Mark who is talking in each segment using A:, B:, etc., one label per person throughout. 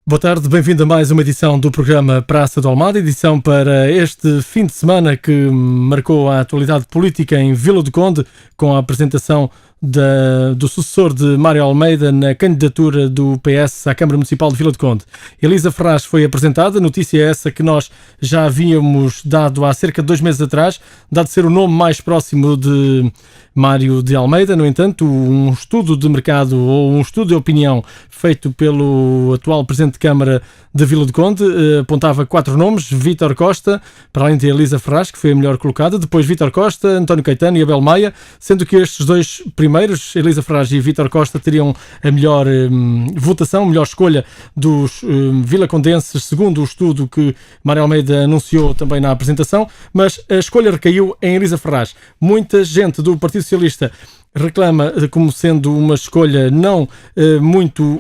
A: Boa tarde, bem-vindo a mais uma edição do programa Praça do Almada, edição para este fim de semana que marcou a atualidade política em Vila do Conde, com a apresentação do sucessor de Mário Almeida na candidatura do PS à Câmara Municipal de Vila do Conde. Elisa Ferraz foi apresentada, notícia essa que nós já havíamos dado há cerca de 2 meses atrás, dado ser o nome mais próximo de Mário de Almeida. No entanto, um estudo de mercado ou um estudo de opinião feito pelo atual Presidente de Câmara de Vila do Conde apontava 4 nomes: Vítor Costa, para além de Elisa Ferraz, que foi a melhor colocada, depois Vítor Costa, António Caetano e Abel Maia, sendo que estes dois primeiros, Elisa Ferraz e Vítor Costa, teriam a melhor votação, a melhor escolha dos vilacondenses, segundo o estudo que Mário Almeida anunciou também na apresentação, mas a escolha recaiu em Elisa Ferraz. Muita gente do Partido Socialista reclama como sendo uma escolha não muito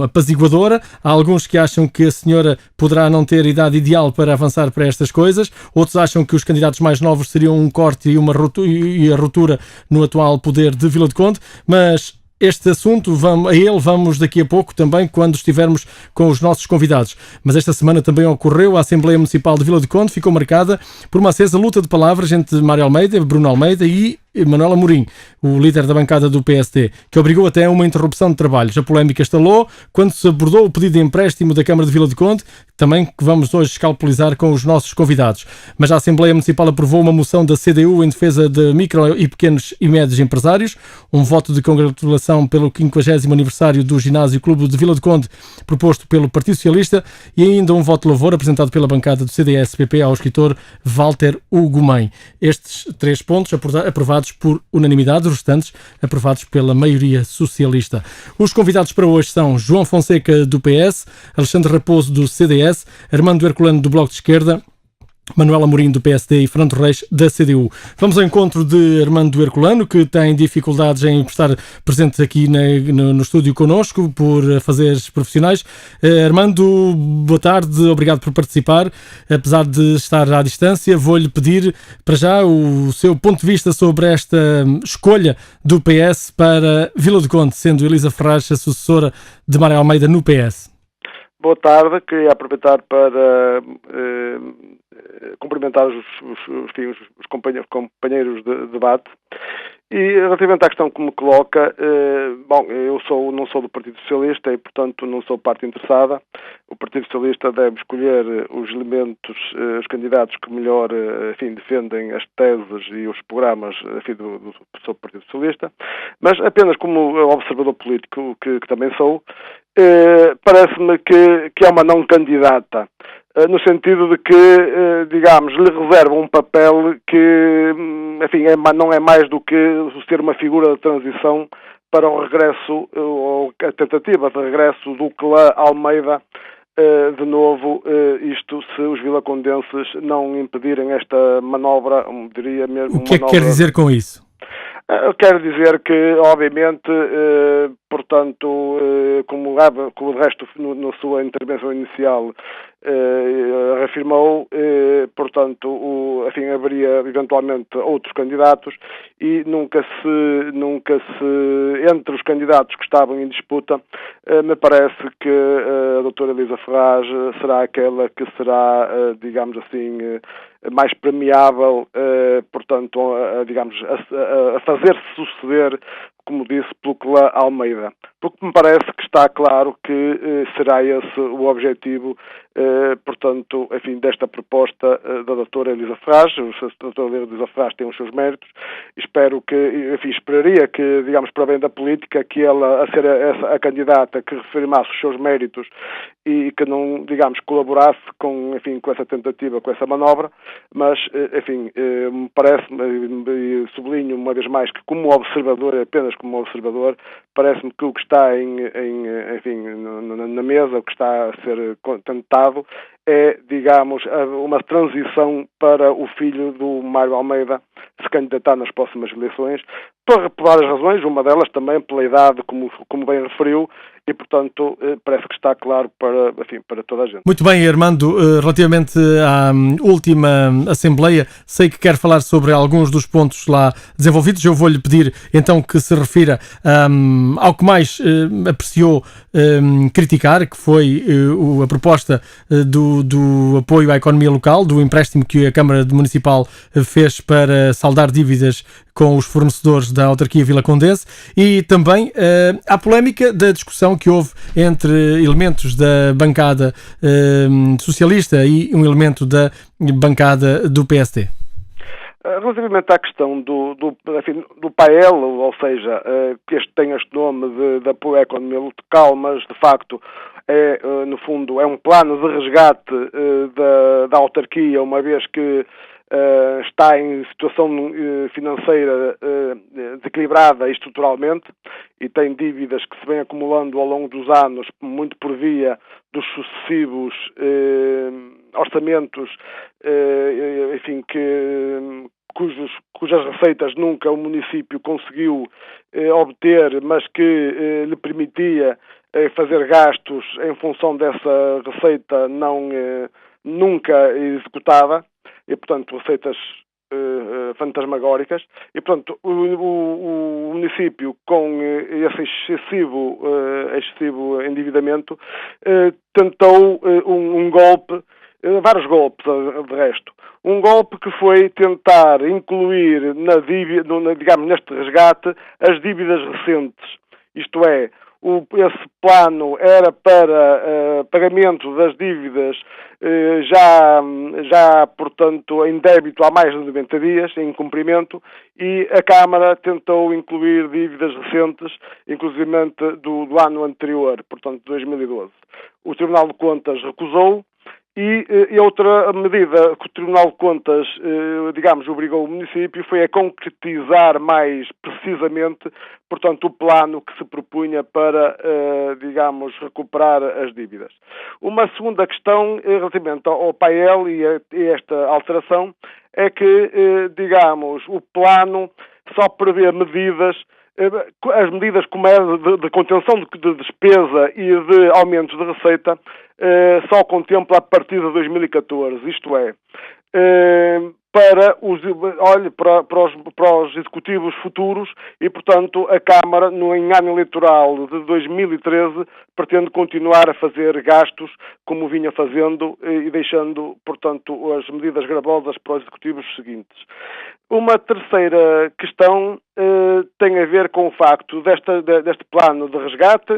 A: apaziguadora. Há alguns que acham que a senhora poderá não ter idade ideal para avançar para estas coisas, outros acham que os candidatos mais novos seriam um corte e a ruptura no atual poder de Vila do Conde, mas este assunto, vamos daqui a pouco também, quando estivermos com os nossos convidados. Mas esta semana também ocorreu, a Assembleia Municipal de Vila do Conde ficou marcada por uma acesa luta de palavras entre Mário Almeida, Bruno Almeida e Manuel Amorim, o líder da bancada do PSD, que obrigou até a uma interrupção de trabalhos. A polémica estalou quando se abordou o pedido de empréstimo da Câmara de Vila do Conde, também que vamos hoje escalpelizar com os nossos convidados. Mas a Assembleia Municipal aprovou uma moção da CDU em defesa de micro e pequenos e médios empresários, um voto de congratulação pelo 50º aniversário do Ginásio Clube de Vila do Conde, proposto pelo Partido Socialista, e ainda um voto de louvor apresentado pela bancada do CDS-PP ao escritor Walter Ugumem. Estes 3 pontos aprovados por unanimidade, os restantes aprovados pela maioria socialista. Os convidados para hoje são João Fonseca, do PS, Alexandre Raposo, do CDS, Armando Herculano, do Bloco de Esquerda, Manuel Amorim, do PSD, e Fernando Reis, da CDU. Vamos ao encontro de Armando Herculano, que tem dificuldades em estar presente aqui no estúdio connosco por afazeres profissionais. Armando, boa tarde, obrigado por participar. Apesar de estar à distância, vou-lhe pedir para já o seu ponto de vista sobre esta escolha do PS para Vila do Conde, sendo Elisa Ferraz a sucessora de Mário Almeida no PS.
B: Boa tarde, queria aproveitar para cumprimentar os companheiros de debate. E relativamente à questão que me coloca, eu não sou do Partido Socialista e, portanto, não sou parte interessada. O Partido Socialista deve escolher os elementos, os candidatos que melhor, defendem as teses e os programas, do Partido Socialista. Mas apenas como observador político que também sou, parece-me que é uma não candidata, no sentido de que, digamos, lhe reserva um papel que, não é mais do que ser uma figura de transição para o regresso, ou a tentativa de regresso do clã Almeida, de novo, isto se os vilacondenses não impedirem esta manobra, diria mesmo.
A: O que é que quer dizer com isso?
B: Eu quero dizer que, obviamente, portanto, como de resto na sua intervenção inicial reafirmou, portanto, haveria eventualmente outros candidatos e nunca se entre os candidatos que estavam em disputa, me parece que a doutora Elisa Ferraz será aquela que será, digamos assim, mais premiável, portanto, a fazer-se suceder, como disse, pelo clã Almeida. Porque me parece que está claro que será esse o objetivo, portanto, desta proposta da doutora Elisa Ferraz. A doutora Elisa Ferraz tem os seus méritos. Espero que, esperaria que, digamos, para bem da política, que ela, a ser a candidata que reafirmasse os seus méritos e que não, digamos, colaborasse com essa tentativa, com essa manobra, mas, me parece-me, e sublinho uma vez mais que como observador, apenas como observador, parece-me que o que está na mesa, o que está a ser tentado, é, digamos, uma transição para o filho do Mário Almeida se candidatar nas próximas eleições, por várias razões, uma delas também pela idade, como bem referiu, e, portanto, parece que está claro para toda a gente.
A: Muito bem, Armando, relativamente à última Assembleia, sei que quer falar sobre alguns dos pontos lá desenvolvidos. Eu vou-lhe pedir, então, que se refira ao que mais apreciou criticar, que foi a proposta do apoio à economia local, do empréstimo que a Câmara Municipal fez para saldar dívidas com os fornecedores da autarquia vilacondense, e também a polémica da discussão que houve entre elementos da bancada socialista e um elemento da bancada do PSD.
B: Relativamente à questão do PAEL, ou seja, que este tem este nome de apoio à economia local, mas de facto no fundo é um plano de resgate da autarquia, uma vez que está em situação financeira desequilibrada estruturalmente e tem dívidas que se vêm acumulando ao longo dos anos, muito por via dos sucessivos orçamentos, cujas receitas nunca o município conseguiu obter, mas que lhe permitia fazer gastos em função dessa receita nunca executada, e, portanto, receitas fantasmagóricas, e, portanto, o município, com esse excessivo endividamento, tentou um golpe, vários golpes, de resto. Um golpe que foi tentar incluir neste resgate as dívidas recentes, isto é, esse plano era para pagamento das dívidas portanto, em débito há mais de 90 dias, em cumprimento, e a Câmara tentou incluir dívidas recentes, inclusivamente do ano anterior, portanto, 2012. O Tribunal de Contas recusou. E outra medida que o Tribunal de Contas, obrigou o município foi a concretizar mais precisamente, portanto, o plano que se propunha para, recuperar as dívidas. Uma segunda questão relativamente ao PAEL e esta alteração é que, o plano só prevê medidas. As medidas como é de contenção de despesa e de aumentos de receita só contempla a partir de 2014, isto é, para os executivos futuros e, portanto, a Câmara, em ano eleitoral de 2013, pretende continuar a fazer gastos como vinha fazendo e deixando, portanto, as medidas gravosas para os executivos seguintes. Uma terceira questão tem a ver com o facto deste plano de resgate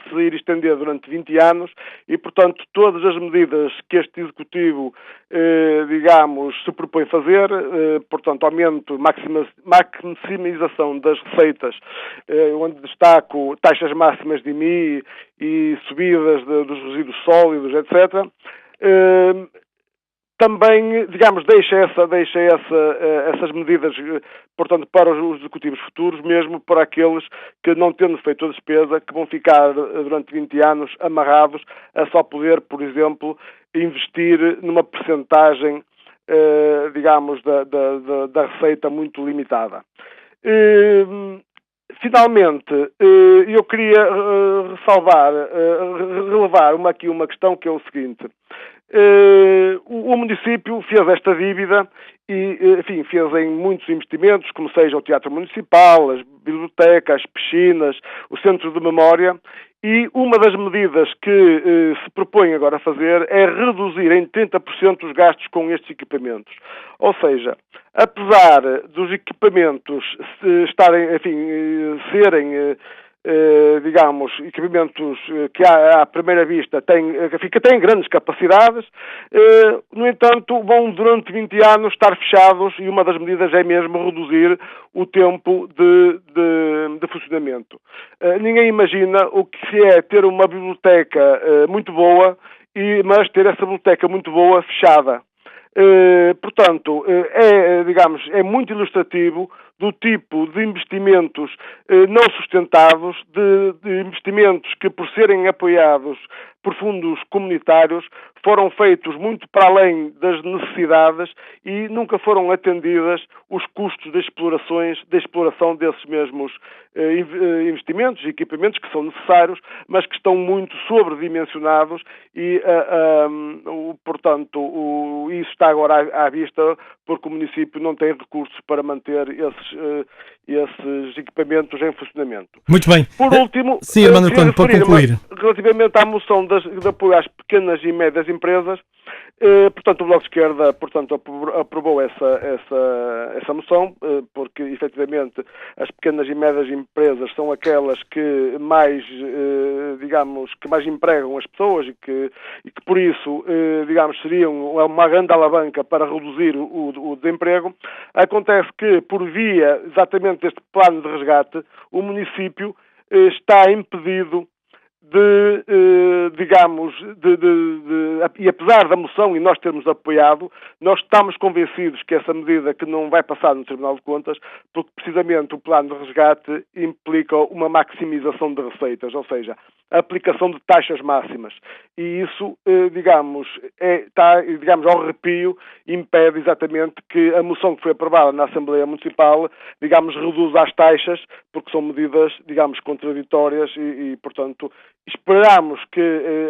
B: se ir estender durante 20 anos e, portanto, todas as medidas que este Executivo, se propõe fazer, portanto, aumento, maximização das receitas, onde destaco taxas máximas de IMI e subidas dos resíduos sólidos, etc., também, deixa essas medidas, portanto, para os executivos futuros, mesmo para aqueles que, não tendo feito a despesa, que vão ficar durante 20 anos amarrados a só poder, por exemplo, investir numa percentagem, da receita muito limitada. Finalmente, eu queria relevar aqui uma questão que é o seguinte. O município fez esta dívida e, fez em muitos investimentos, como seja o Teatro Municipal, as bibliotecas, as piscinas, o Centro de Memória, e uma das medidas que se propõe agora a fazer é reduzir em 30% os gastos com estes equipamentos. Ou seja, apesar dos equipamentos serem equipamentos que à primeira vista têm grandes capacidades, no entanto, vão durante 20 anos estar fechados e uma das medidas é mesmo reduzir o tempo de funcionamento. Ninguém imagina o que é ter uma biblioteca muito boa, mas ter essa biblioteca muito boa fechada. Portanto, é muito ilustrativo do tipo de investimentos não sustentados, de investimentos que, por serem apoiados por fundos comunitários foram feitos muito para além das necessidades e nunca foram atendidas os custos de exploração desses mesmos investimentos e equipamentos que são necessários, mas que estão muito sobredimensionados e, portanto, isso está agora à vista porque o município não tem recursos para manter esses equipamentos em funcionamento.
A: Muito bem.
B: Por último,
A: sim, Armando Orlando, para concluir.
B: Relativamente à moção de apoio às pequenas e médias empresas, portanto, o Bloco de Esquerda aprovou essa moção, porque, efetivamente, as pequenas e médias empresas são aquelas que mais, que mais empregam as pessoas e que por isso, seriam uma grande alavanca para reduzir o desemprego. Acontece que, por via exatamente deste plano de resgate, o município está impedido e apesar da moção e nós termos apoiado, nós estamos convencidos que essa medida que não vai passar no Tribunal de Contas, porque precisamente o plano de resgate implica uma maximização de receitas, ou seja, a aplicação de taxas máximas. E isso, está ao arrepio, impede exatamente que a moção que foi aprovada na Assembleia Municipal, reduza as taxas, porque são medidas, contraditórias e portanto, esperamos que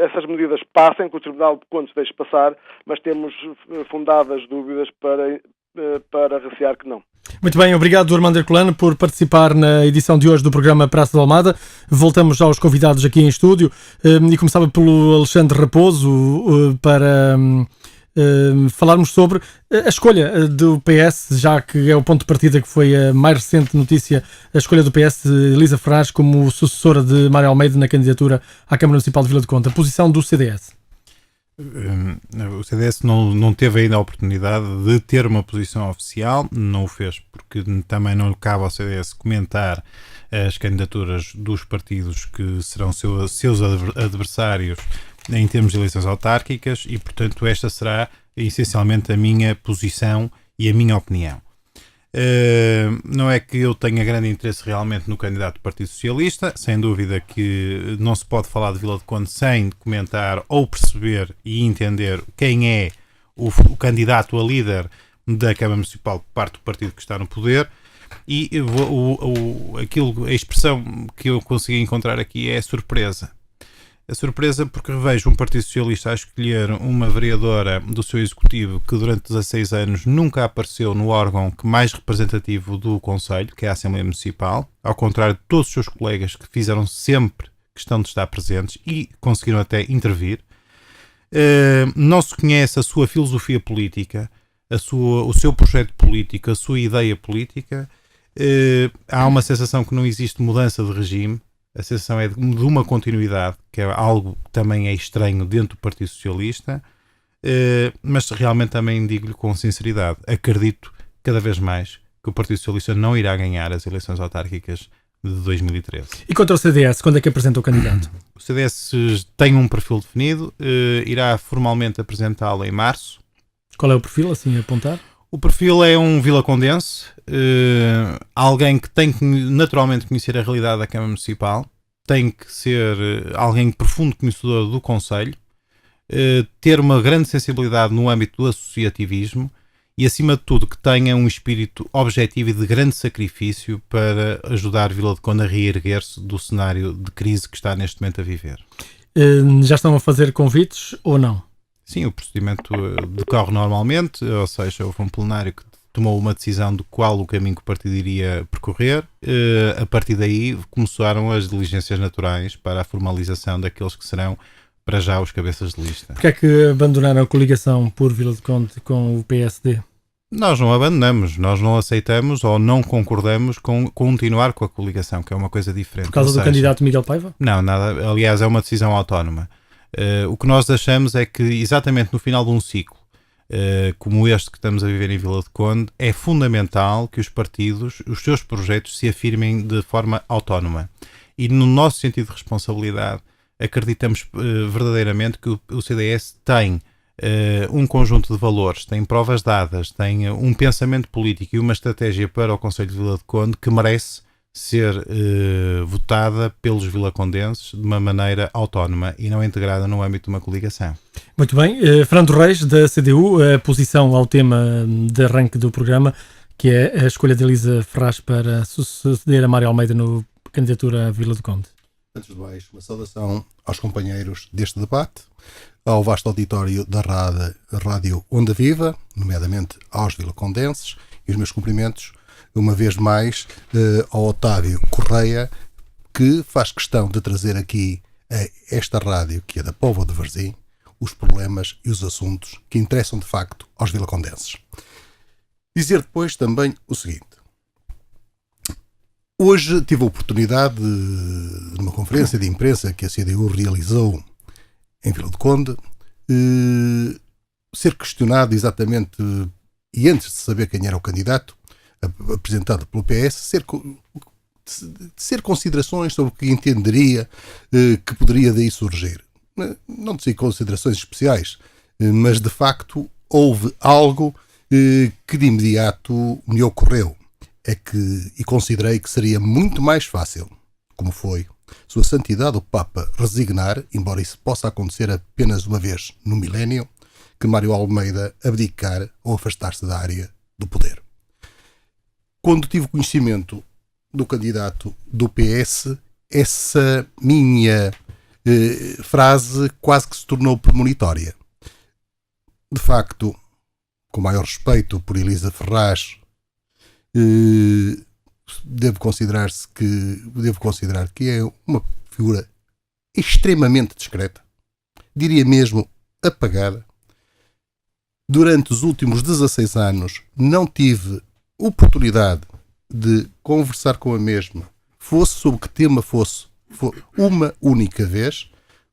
B: essas medidas passem, que o Tribunal de Contas deixe passar, mas temos fundadas dúvidas para recear que não.
A: Muito bem, obrigado Armando Herculano por participar na edição de hoje do programa Praça da Almada. Voltamos aos convidados aqui em estúdio e começava pelo Alexandre Raposo para falarmos sobre a escolha do PS, já que é o ponto de partida que foi a mais recente notícia, a escolha do PS de Elisa Ferraz como sucessora de Mário Almeida na candidatura à Câmara Municipal de Vila de Conde. A posição do CDS.
C: O CDS não teve ainda a oportunidade de ter uma posição oficial, não o fez porque também não lhe cabe ao CDS comentar as candidaturas dos partidos que serão seus adversários em termos de eleições autárquicas e, portanto, esta será essencialmente a minha posição e a minha opinião. Não é que eu tenha grande interesse realmente no candidato do Partido Socialista, sem dúvida que não se pode falar de Vila de Conde sem comentar ou perceber e entender quem é o candidato a líder da Câmara Municipal por parte do partido que está no poder e a expressão que eu consegui encontrar aqui é a surpresa. A surpresa porque revejo um Partido Socialista a escolher uma vereadora do seu executivo que durante 16 anos nunca apareceu no órgão que mais representativo do Conselho, que é a Assembleia Municipal, ao contrário de todos os seus colegas que fizeram sempre questão de estar presentes e conseguiram até intervir. Não se conhece a sua filosofia política, o seu projeto político, a sua ideia política. Há uma sensação que não existe mudança de regime. A sensação é de uma continuidade, que é algo que também é estranho dentro do Partido Socialista, mas realmente também digo-lhe com sinceridade, acredito cada vez mais que o Partido Socialista não irá ganhar as eleições autárquicas de 2013.
A: E contra o CDS, quando é que apresenta o candidato?
C: O CDS tem um perfil definido, irá formalmente apresentá-lo em março.
A: Qual é o perfil, assim, a apontar?
C: O perfil é um vilacondense, alguém que tem que naturalmente conhecer a realidade da Câmara Municipal, tem que ser alguém profundo conhecedor do Conselho, ter uma grande sensibilidade no âmbito do associativismo e, acima de tudo, que tenha um espírito objetivo e de grande sacrifício para ajudar Vila de Conde a reerguer-se do cenário de crise que está neste momento a viver.
A: Já estão a fazer convites ou não?
C: Sim, o procedimento decorre normalmente, ou seja, houve um plenário que tomou uma decisão de qual o caminho que o partido iria percorrer. A partir daí começaram as diligências naturais para a formalização daqueles que serão, para já, os cabeças de lista.
A: Porquê é que abandonaram a coligação por Vila de Conde com o PSD?
C: Nós não abandonamos, nós não aceitamos ou não concordamos com continuar com a coligação, que é uma coisa diferente.
A: Por causa do candidato Miguel Paiva?
C: Não, nada. Aliás, é uma decisão autónoma. O que nós achamos é que exatamente no final de um ciclo como este que estamos a viver em Vila de Conde, é fundamental que os partidos, os seus projetos se afirmem de forma autónoma. E no nosso sentido de responsabilidade, acreditamos verdadeiramente que o CDS tem um conjunto de valores, tem provas dadas, tem um pensamento político e uma estratégia para o Conselho de Vila de Conde que merece ser votada pelos vilacondenses de uma maneira autónoma e não integrada no âmbito de uma coligação.
A: Muito bem. Fernando Reis, da CDU, a posição ao tema de arranque do programa, que é a escolha de Elisa Ferraz para suceder a Mário Almeida na candidatura à Vila do Conde.
D: Antes de mais, uma saudação aos companheiros deste debate, ao vasto auditório da Rádio Onda Viva, nomeadamente aos vilacondenses, e os meus cumprimentos, uma vez mais, ao Otávio Correia, que faz questão de trazer aqui a esta rádio, que é da Póvoa de Varzim, os problemas e os assuntos que interessam de facto aos vilacondenses. Dizer depois também o seguinte. Hoje tive a oportunidade, numa conferência de imprensa que a CDU realizou em Vila do Conde, ser questionado exatamente, e antes de saber quem era o candidato apresentado pelo PS, ser considerações sobre o que entenderia que poderia daí surgir. Não de ser considerações especiais, mas de facto houve algo que de imediato me ocorreu. E considerei que seria muito mais fácil, como foi, Sua Santidade o Papa resignar, embora isso possa acontecer apenas uma vez no milénio, que Mário Almeida abdicar ou afastar-se da área do poder. Quando tive conhecimento do candidato do PS, essa minha frase quase que se tornou premonitória. De facto, com maior respeito por Elisa Ferraz, devo considerar que é uma figura extremamente discreta, diria mesmo apagada. Durante os últimos 16 anos não tive oportunidade de conversar com a mesma, fosse sobre que tema fosse, uma única vez,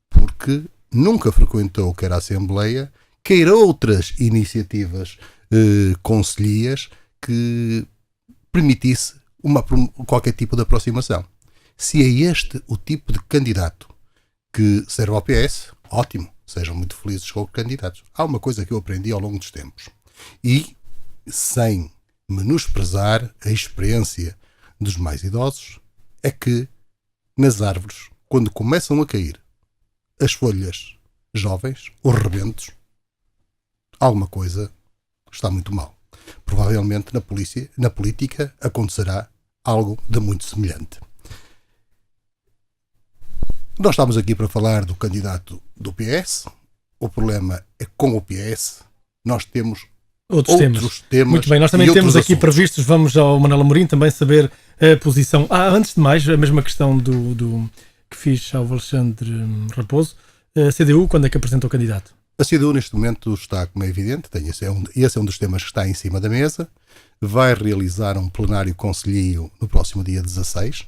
D: porque nunca frequentou quer a Assembleia, quer outras iniciativas concelhias que permitisse qualquer tipo de aproximação. Se é este o tipo de candidato que serve ao PS, ótimo, sejam muito felizes com os candidatos. Há uma coisa que eu aprendi ao longo dos tempos, e sem menosprezar a experiência dos mais idosos, é que nas árvores, quando começam a cair as folhas jovens, os rebentos, alguma coisa está muito mal. Provavelmente na política acontecerá algo de muito semelhante. Nós estamos aqui para falar do candidato do PS. O problema é que com o PS nós temos outros temas.
A: Muito bem, nós também temos aqui previstos, vamos ao Manuel Amorim também saber a posição. Antes de mais, a mesma questão do que fiz ao Alexandre Raposo. A CDU, quando é que apresenta o candidato?
D: A CDU neste momento está, como é evidente, esse é um dos temas que está em cima da mesa, vai realizar um plenário concelhio no próximo dia 16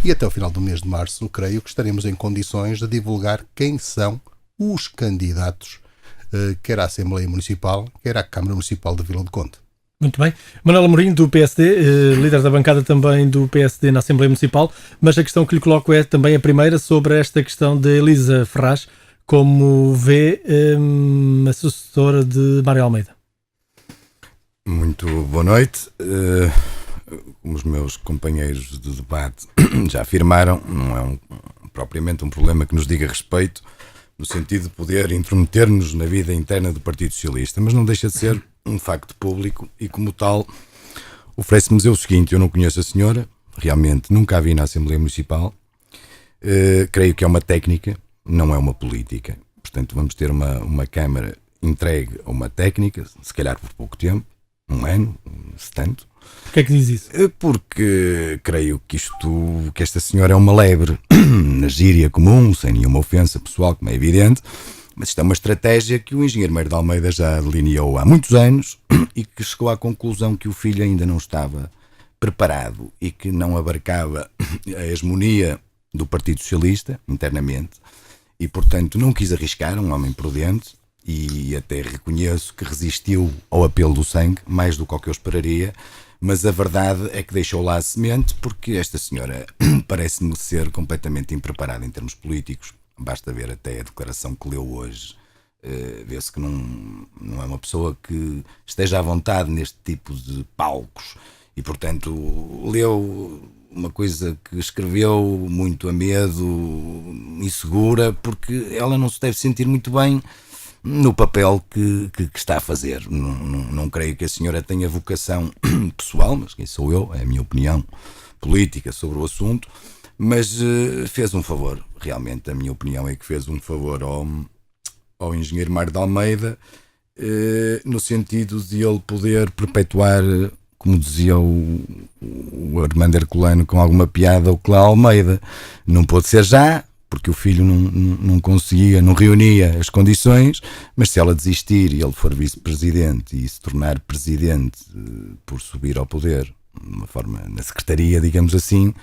D: e até o final do mês de março creio que estaremos em condições de divulgar quem são os candidatos, quer à Assembleia Municipal, quer à Câmara Municipal de Vila do Conde.
A: Muito bem. Manuel Amorim, do PSD, líder da bancada também do PSD na Assembleia Municipal, mas a questão que lhe coloco é também a primeira sobre esta questão de Elisa Ferraz, como vê a sucessora de Mário Almeida.
E: Muito boa noite. Como os meus companheiros de debate já afirmaram, não é propriamente um problema que nos diga respeito, no sentido de poder intrometer-nos na vida interna do Partido Socialista, mas não deixa de ser um facto público e, como tal, oferece-me dizer o seguinte: eu não conheço a senhora, realmente nunca a vi na Assembleia Municipal, creio que é uma técnica, não é uma política. Portanto, vamos ter uma Câmara entregue a uma técnica, se calhar por pouco tempo, um ano, se tanto.
A: Porquê é que diz isso?
E: Porque creio que esta senhora é uma lebre na gíria comum, sem nenhuma ofensa pessoal, como é evidente, mas isto é uma estratégia que o engenheiro Meiro de Almeida já delineou há muitos anos e que chegou à conclusão que o filho ainda não estava preparado e que não abarcava a hegemonia do Partido Socialista internamente e, portanto, não quis arriscar, um homem prudente, e até reconheço que resistiu ao apelo do sangue, mais do que eu esperaria, mas a verdade é que deixou lá a semente, porque esta senhora parece-me ser completamente impreparada em termos políticos. Basta ver até a declaração que leu hoje, vê-se que não é uma pessoa que esteja à vontade neste tipo de palcos e, portanto, leu uma coisa que escreveu muito a medo, insegura, porque ela não se deve sentir muito bem no papel que está a fazer. Não creio que a senhora tenha vocação pessoal, mas quem sou eu, é a minha opinião política sobre o assunto, mas fez um favor, realmente a minha opinião é que fez um favor ao engenheiro Mário de Almeida, no sentido de ele poder perpetuar, como dizia o Armando Herculano com alguma piada, o Clá Almeida. Não pôde ser já, porque o filho não conseguia, não reunia as condições, mas se ela desistir e ele for vice-presidente e se tornar presidente por subir ao poder, de uma forma na secretaria, digamos assim,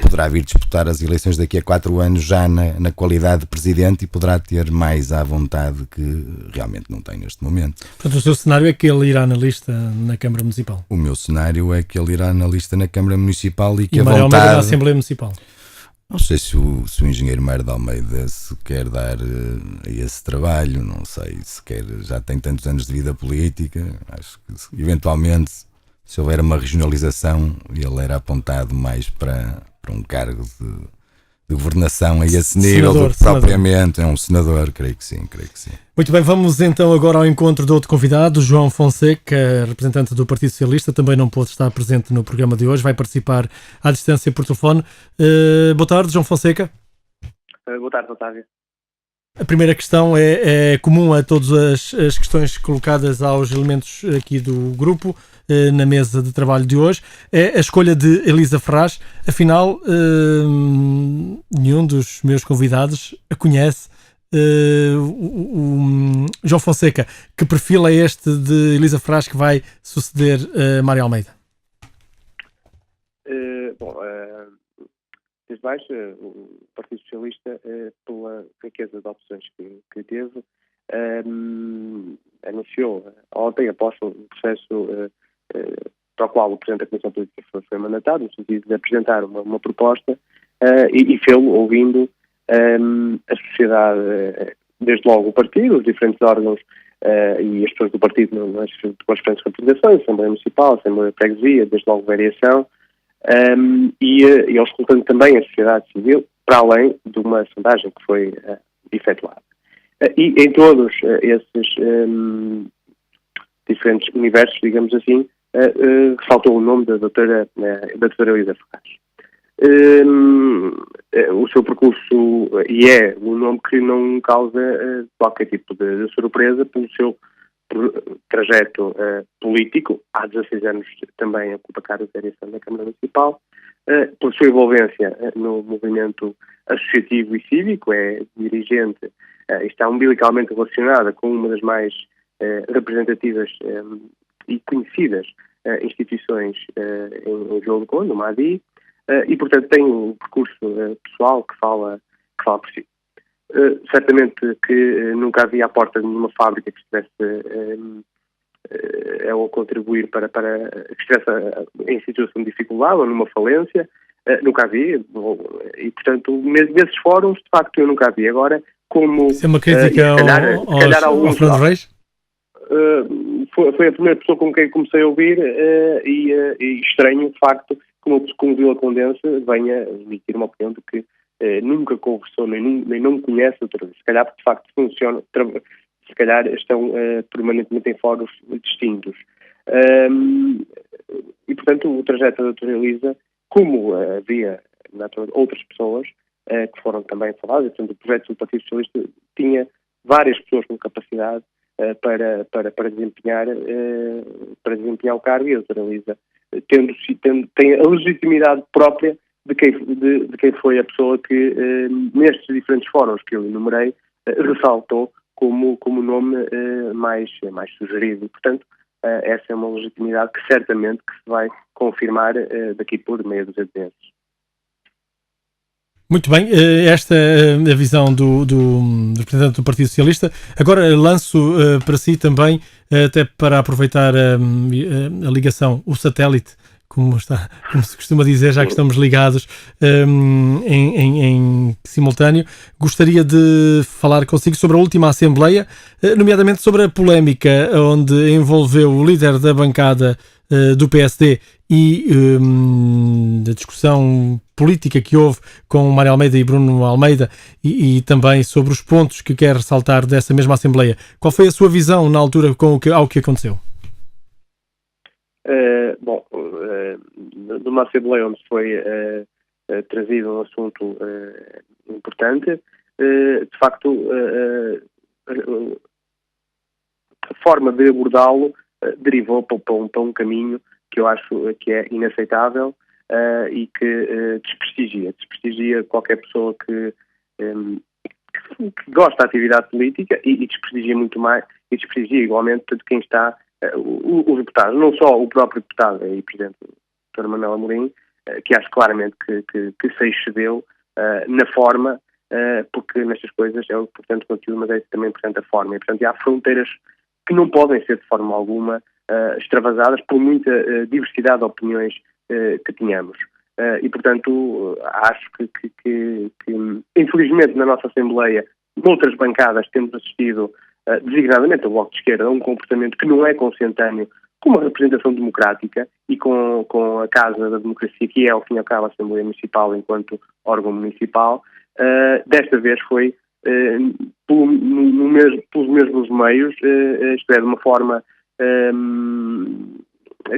E: poderá vir disputar as eleições daqui a 4 anos já na qualidade de presidente e poderá ter mais à vontade que realmente não tem neste momento.
A: Portanto, o seu cenário é que ele irá na lista na Câmara Municipal?
E: O meu cenário é que ele irá na lista na Câmara Municipal e que a
A: Mário
E: vontade...
A: Almeida na Assembleia Municipal?
E: Não sei se o engenheiro Mário de Almeida se quer dar a esse trabalho, não sei se quer, já tem tantos anos de vida política, acho que eventualmente, se houver uma regionalização, ele era apontado mais para um cargo de governação a esse nível do que propriamente é um senador, creio que sim.
A: Muito bem, vamos então agora ao encontro de outro convidado, João Fonseca, representante do Partido Socialista, também não pôde estar presente no programa de hoje, vai participar à distância por telefone. Boa tarde, João Fonseca.
F: Boa tarde, Otávio.
A: A primeira questão é comum a todas as questões colocadas aos elementos aqui do grupo, na mesa de trabalho de hoje, é a escolha de Elisa Ferraz. Afinal, nenhum dos meus convidados a conhece. João Fonseca, que perfil é este de Elisa Ferraz que vai suceder Mário Almeida?
F: Desde mais, o Partido Socialista, pela riqueza de opções que teve, anunciou ontem, após um processo para o qual o Presidente da Comissão Política foi mandatado, no sentido de apresentar uma proposta, e fê-lo ouvindo a sociedade, desde logo o partido, os diferentes órgãos e as pessoas do partido nas diferentes representações, Assembleia Municipal, Assembleia de Freguesia, desde logo variação, e eles colocando também a sociedade civil, para além de uma sondagem que foi efetuada. E em todos esses diferentes universos, digamos assim, ressaltou o nome da doutora Elisa Ferraz. O seu percurso é um nome que não causa qualquer tipo de surpresa pelo seu trajeto político. Há 16 anos também ocupa cargo de direção da Câmara Municipal, pela sua envolvência no movimento associativo e cívico, é dirigente, está umbilicalmente relacionada com uma das mais representativas e conhecidas instituições em Vila do Conde, o MADI, e portanto tem um percurso pessoal que fala por si. Certamente que nunca havia à porta de nenhuma fábrica que estivesse a contribuir para que estivesse em situação de dificuldade ou numa falência, nunca havia, e portanto nesses fóruns de facto eu nunca havia. Agora, como
A: isso é uma crítica ao Fernando Reis?
F: Foi a primeira pessoa com quem comecei a ouvir, e estranho de facto que como Vila Condense venha emitir uma opinião de que nunca conversou, nem não conhece outra vez. Se calhar, de facto, funciona, se calhar estão permanentemente em fóruns distintos. E, portanto, o trajeto da doutora Elisa, como havia outras pessoas que foram também faladas, portanto, o projeto do Partido Socialista tinha várias pessoas com capacidade para desempenhar o cargo, e a doutora Elisa tem a legitimidade própria de quem foi a pessoa que, nestes diferentes fóruns que eu enumerei, ressaltou como nome mais sugerido. Portanto, essa é uma legitimidade que certamente que se vai confirmar daqui por meia dúzia de meses.
A: Muito bem, esta é a visão do representante do Partido Socialista. Agora lanço para si também, até para aproveitar a ligação, o satélite, como se costuma dizer, já que estamos ligados em simultâneo, gostaria de falar consigo sobre a última Assembleia, nomeadamente sobre a polémica onde envolveu o líder da bancada do PSD e da discussão política que houve com Mário Almeida e Bruno Almeida e também sobre os pontos que quer ressaltar dessa mesma Assembleia. Qual foi a sua visão na altura ao que aconteceu?
F: Numa Assembleia onde foi trazido um assunto importante, de facto, a forma de abordá-lo derivou para um caminho que eu acho que é inaceitável e que desprestigia qualquer pessoa que gosta da atividade política e desprestigia muito mais, e desprestigia igualmente de quem está, os deputados, não só o próprio deputado e Presidente Dr. Manuel Amorim, que acho claramente que se excedeu na forma, porque nestas coisas é o importante conteúdo, mas é também importante a forma, e portanto há fronteiras que não podem ser de forma alguma extravasadas por muita diversidade de opiniões que tenhamos. E, portanto, acho que infelizmente, na nossa Assembleia, noutras bancadas, temos assistido, designadamente ao Bloco de Esquerda, a um comportamento que não é consentâneo com uma representação democrática e com a Casa da Democracia, que é, ao fim e ao cabo, a Assembleia Municipal enquanto órgão municipal. Desta vez foi pelos mesmos meios, isto é, de uma forma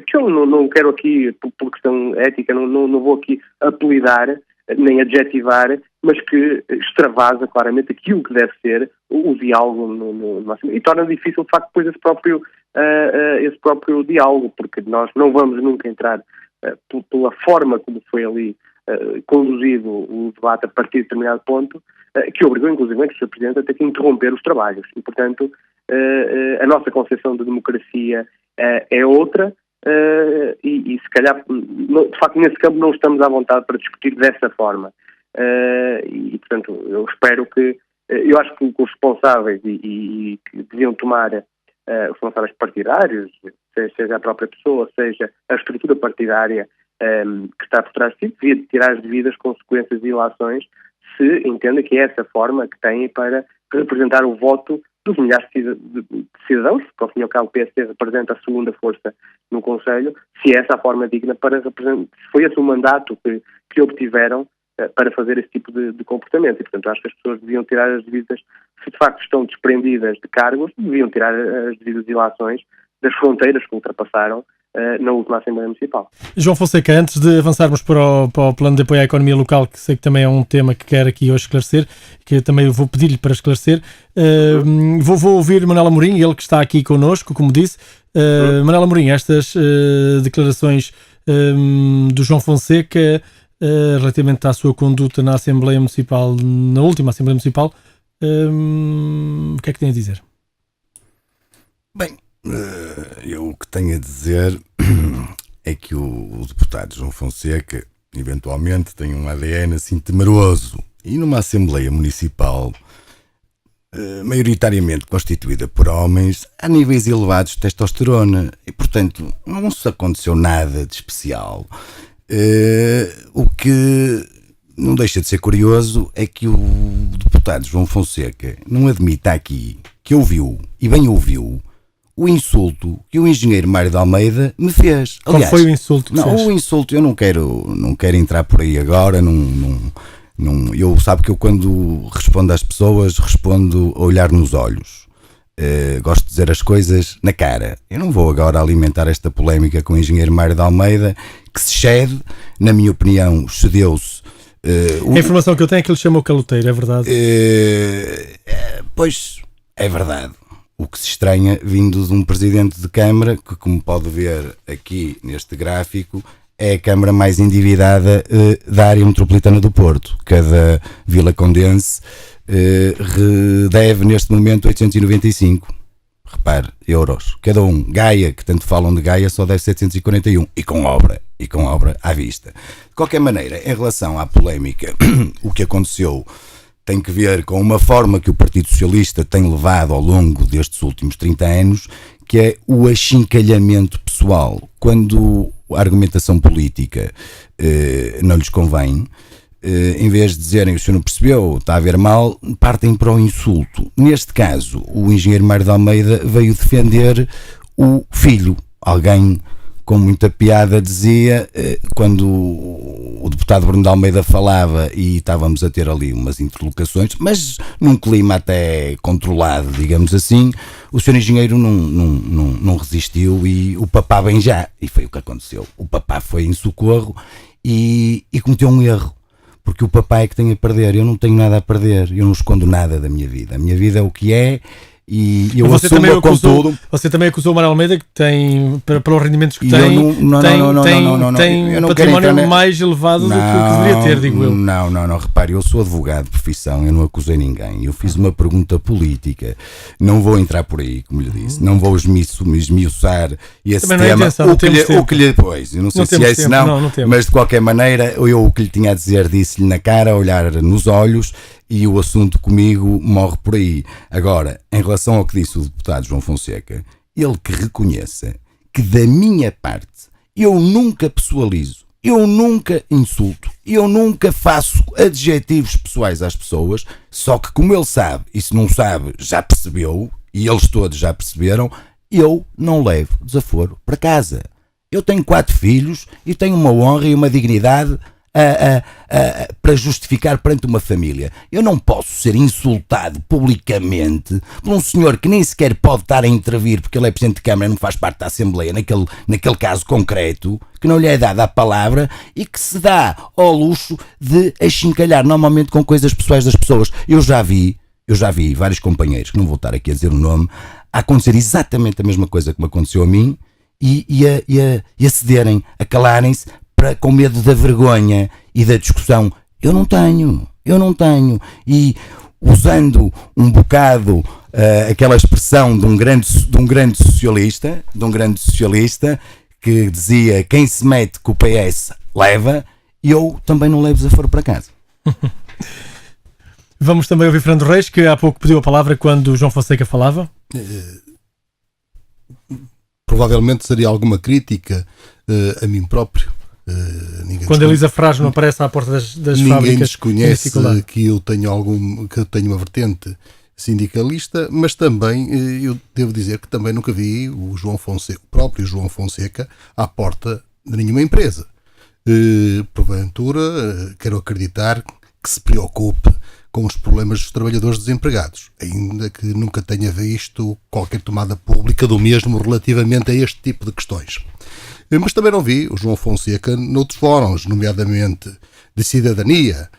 F: que eu não quero aqui, por questão ética, não vou aqui apelidar, nem adjetivar, mas que extravasa claramente aquilo que deve ser o diálogo no máximo. E torna difícil, de facto, depois esse próprio diálogo, porque nós não vamos nunca entrar pela forma como foi ali conduzido o debate a partir de determinado ponto, que obrigou, inclusive, o Sr. Presidente a ter que interromper os trabalhos. E, portanto, a nossa concepção de democracia é outra, e se calhar, de facto, nesse campo não estamos à vontade para discutir dessa forma. E, portanto, eu espero que, eu acho que os responsáveis e que deviam tomar, os responsáveis partidários, seja a própria pessoa, seja a estrutura partidária que está por trás disso, devia tirar as devidas consequências e ilações se entenda que é essa forma que têm para representar o voto dos milhares de cidadãos, que ao fim e ao cabo o PSD representa a segunda força no Conselho, se é essa a forma digna para representar, se foi esse o mandato que obtiveram para fazer esse tipo de comportamento. E, portanto, acho que as pessoas deviam tirar as devidas, se de facto estão desprendidas de cargos, deviam tirar as devidas ilações das fronteiras que ultrapassaram na última Assembleia Municipal.
A: João Fonseca, antes de avançarmos para o plano de apoio à economia local, que sei que também é um tema que quero aqui hoje esclarecer, que também vou pedir-lhe para esclarecer, vou ouvir Manuel Amorim, ele que está aqui connosco, como disse. Manuel Amorim, estas declarações do João Fonseca relativamente à sua conduta na Assembleia Municipal, na última Assembleia Municipal, o que é que tem a dizer?
E: Bem, eu o que tenho a dizer é que o deputado João Fonseca eventualmente tem um ADN assim temeroso, e numa Assembleia Municipal maioritariamente constituída por homens, há níveis elevados de testosterona e, portanto, não se aconteceu nada de especial. O que não deixa de ser curioso é que o deputado João Fonseca não admita aqui que ouviu, e bem ouviu, o insulto que o engenheiro Mário de Almeida me fez.
A: Aliás, qual foi o insulto que fez?
E: O insulto, eu não quero entrar por aí agora, eu sabe que eu quando respondo às pessoas, respondo a olhar nos olhos. Gosto de dizer as coisas na cara. Eu não vou agora alimentar esta polémica com o engenheiro Mário de Almeida, que se excede, na minha opinião, excedeu-se.
A: A informação que eu tenho é que ele chamou caloteiro, é verdade?
E: Pois, é verdade. O que se estranha vindo de um presidente de Câmara, que, como pode ver aqui neste gráfico, é a Câmara mais endividada da área metropolitana do Porto. Cada vila condense deve neste momento 895, repare, euros. Cada um. Gaia, que tanto falam de Gaia, só deve 741. E com obra à vista. De qualquer maneira, em relação à polémica, o que aconteceu tem que ver com uma forma que o Partido Socialista tem levado ao longo destes últimos 30 anos, que é o achincalhamento pessoal. Quando a argumentação política não lhes convém, em vez de dizerem o senhor não percebeu, está a ver mal, partem para o insulto. Neste caso, o engenheiro Mário de Almeida veio defender o filho, alguém com muita piada dizia, quando o deputado Bruno de Almeida falava e estávamos a ter ali umas interlocuções, mas num clima até controlado, digamos assim, o senhor engenheiro não resistiu e o papá vem já, e foi o que aconteceu. O papá foi em socorro e cometeu um erro, porque o papá é que tem a perder. Eu não tenho nada a perder, eu não escondo nada da minha vida. A minha vida é o que é. E eu assumo com tudo.
A: Você também acusou o Mário Almeida, que tem, pelos rendimentos que tem, tem um património mais elevado do que deveria ter, digo eu.
E: Não, repare, eu sou advogado de profissão, eu não acusei ninguém, eu fiz uma pergunta política, não vou entrar por aí, como lhe disse, não vou esmiuçar esse tema, o que lhe depois, eu não sei se é isso não, mas de qualquer maneira, eu o que lhe tinha a dizer disse-lhe na cara, olhar nos olhos, e o assunto comigo morre por aí. Agora, em relação ao que disse o deputado João Fonseca, ele que reconheça que da minha parte eu nunca pessoalizo, eu nunca insulto, eu nunca faço adjetivos pessoais às pessoas, só que como ele sabe, e se não sabe já percebeu, e eles todos já perceberam, eu não levo desaforo para casa. Eu tenho 4 filhos e tenho uma honra e uma dignidade para justificar perante uma família. Eu não posso ser insultado publicamente por um senhor que nem sequer pode estar a intervir porque ele é Presidente de Câmara e não faz parte da Assembleia naquele caso concreto, que não lhe é dada a palavra e que se dá ao luxo de achincalhar normalmente com coisas pessoais das pessoas. Eu já vi vários companheiros, que não vou estar aqui a dizer o nome, a acontecer exatamente a mesma coisa que me aconteceu a mim e a cederem, a calarem-se com medo da vergonha e da discussão. Eu não tenho. E usando um bocado aquela expressão de um grande socialista que dizia: quem se mete com o PS leva, eu também não levo desaforo para casa.
A: Vamos também ouvir Fernando Reis, que há pouco pediu a palavra quando o João Fonseca falava.
D: Provavelmente seria alguma crítica a mim próprio.
A: Quando a Elisa Ferraz não aparece à porta das
D: ninguém
A: fábricas.
D: Ninguém desconhece que eu tenho uma vertente sindicalista, mas também eu devo dizer que também nunca vi o próprio João Fonseca à porta de nenhuma empresa. Porventura, quero acreditar que se preocupe com os problemas dos trabalhadores desempregados, ainda que nunca tenha visto qualquer tomada pública do mesmo relativamente a este tipo de questões. Mas também não vi o João Fonseca noutros fóruns, nomeadamente de cidadania,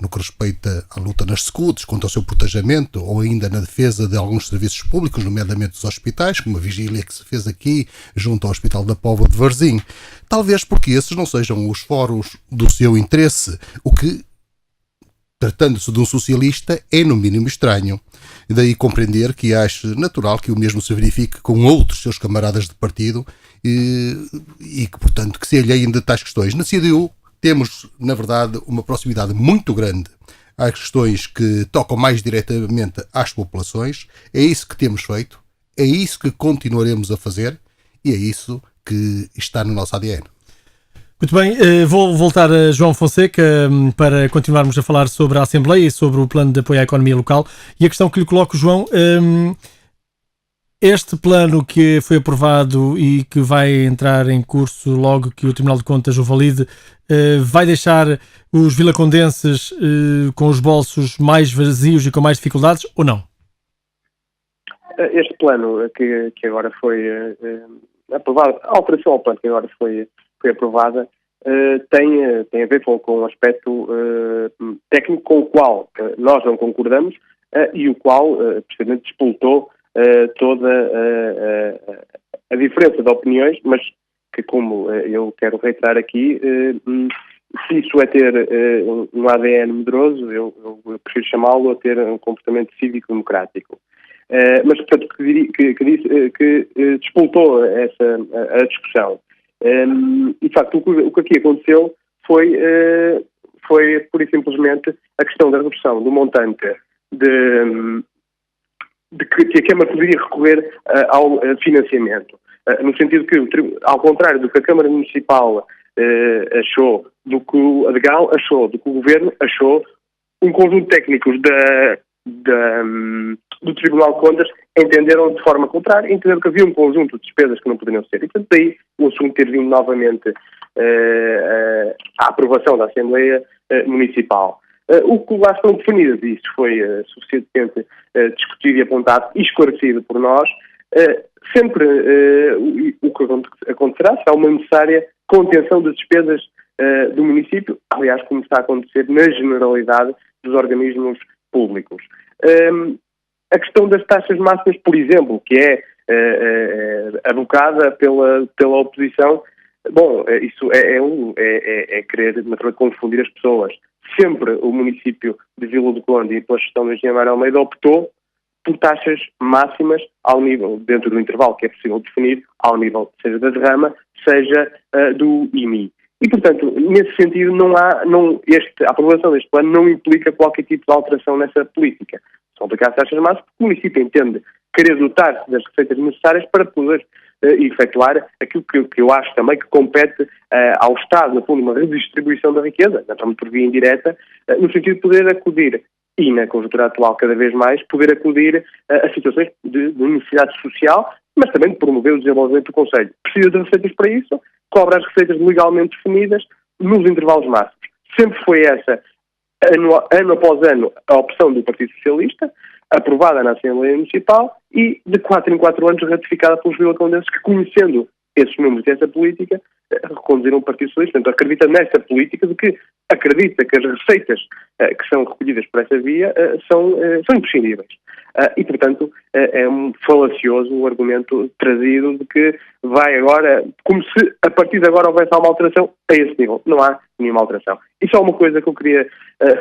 D: no que respeita à luta nas SCUTs, contra o seu protegemento, ou ainda na defesa de alguns serviços públicos, nomeadamente dos hospitais, como a vigília que se fez aqui junto ao Hospital da Póvoa de Varzim. Talvez porque esses não sejam os fóruns do seu interesse, o que, tratando-se de um socialista, é no mínimo estranho. E daí compreender que ache natural que o mesmo se verifique com outros seus camaradas de partido e que, portanto, que se alheiem de tais questões. Na CDU temos, na verdade, uma proximidade muito grande às questões que tocam mais diretamente às populações. É isso que temos feito, é isso que continuaremos a fazer e é isso que está no nosso ADN.
A: Muito bem, vou voltar a João Fonseca para continuarmos a falar sobre a Assembleia e sobre o plano de apoio à economia local. E a questão que lhe coloco, João, este plano que foi aprovado e que vai entrar em curso logo que o Tribunal de Contas o valide, vai deixar os vilacondenses com os bolsos mais vazios e com mais dificuldades ou não?
F: Este plano que agora foi aprovado, a alteração ao plano que agora foi aprovada, tem a ver com um aspecto técnico com o qual nós não concordamos e o qual precisamente despoltou toda a diferença de opiniões, mas que, como eu quero reiterar aqui, se isso é ter um ADN medroso, eu prefiro chamá-lo a ter um comportamento cívico-democrático. Mas, portanto, que despoltou a discussão. E, de facto, o que aqui aconteceu foi pura e simplesmente a questão da redução do montante de que a Câmara poderia recorrer ao financiamento. No sentido que, ao contrário do que a Câmara Municipal achou, do que a DGAL achou, do que o Governo achou, um conjunto de técnicos do Tribunal de Contas entenderam de forma contrária, entenderam que havia um conjunto de despesas que não poderiam ser. E, portanto, daí o assunto ter vindo novamente à aprovação da Assembleia Municipal. O que lá estão definidas, e isso foi suficientemente discutido e apontado e esclarecido por nós, sempre o que acontecerá será uma necessária contenção das despesas do município, aliás, como está a acontecer na generalidade dos organismos públicos. A questão das taxas máximas, por exemplo, que é abocada pela oposição, bom, isso é querer naturalmente confundir as pessoas. Sempre o município de Vila do Conde e pela gestão do engenheiro Mário Almeida optou por taxas máximas ao nível, dentro do intervalo que é possível definir, ao nível seja da derrama, seja do IMI. E, portanto, nesse sentido, a aprovação deste plano não implica qualquer tipo de alteração nessa política. São aplicadas taxas máximas porque o município entende querer dotar-se das receitas necessárias para poder efetuar aquilo que eu acho também que compete ao Estado, no fundo, uma redistribuição da riqueza, naturalmente por via indireta, no sentido de poder acudir, e na conjuntura atual cada vez mais, poder acudir a situações de necessidade social, mas também de promover o desenvolvimento do Conselho. Precisa de receitas para isso, cobra as receitas legalmente definidas nos intervalos máximos. Sempre foi essa, ano após ano, a opção do Partido Socialista, aprovada na Assembleia Municipal e de 4 em 4 anos ratificada pelos vilacondenses que, conhecendo esses números e essa política, reconduziram o Partido Socialista. Portanto, acredita nesta política de que acredita que as receitas que são recolhidas por essa via são imprescindíveis. E, portanto, é um falacioso o argumento trazido de que vai agora, como se a partir de agora houvesse uma alteração a esse nível. Não há nenhuma alteração. Isso é uma coisa que eu queria,